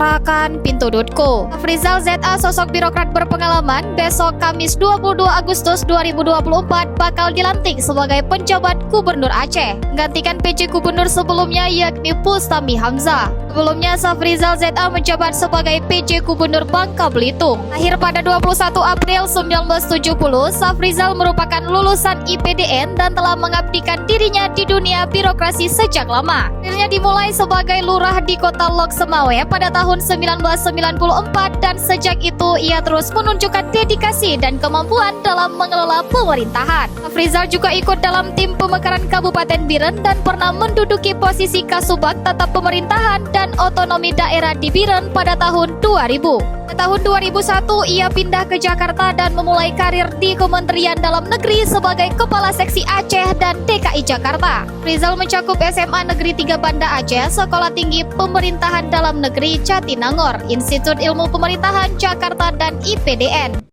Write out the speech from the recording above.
Gerakan Pintu.co. Safrizal ZA, sosok birokrat berpengalaman, besok Kamis 22 Agustus 2024 bakal dilantik sebagai penjabat Gubernur Aceh, menggantikan PJ Gubernur sebelumnya yakni Bustami Hamzah. Sebelumnya Safrizal ZA menjabat sebagai PJ Gubernur Bangka Belitung. Lahir pada 21 April 1970, Safrizal merupakan lulusan IPDN dan telah mengabdikan dirinya di dunia birokrasi sejak lama. Karirnya dimulai sebagai lurah di kota Lok Semawe pada tahun 1994 dan sejak itu ia terus menunjukkan dedikasi dan kemampuan dalam mengelola pemerintahan. Safrizal juga ikut dalam tim pemekaran Kabupaten Biren dan pernah menduduki posisi Kasubag Tata Pemerintahan dan Otonomi Daerah di Biren pada tahun 2000. Pada tahun 2001 ia pindah ke Jakarta dan memulai karir di Kementerian Dalam Negeri sebagai Kepala Seksi Aceh dan DKI Jakarta. Rizal mencakup SMA Negeri 3 Banda Aceh, Sekolah Tinggi Pemerintahan Dalam Negeri Jatinangor, Institut Ilmu Pemerintahan Jakarta dan IPDN.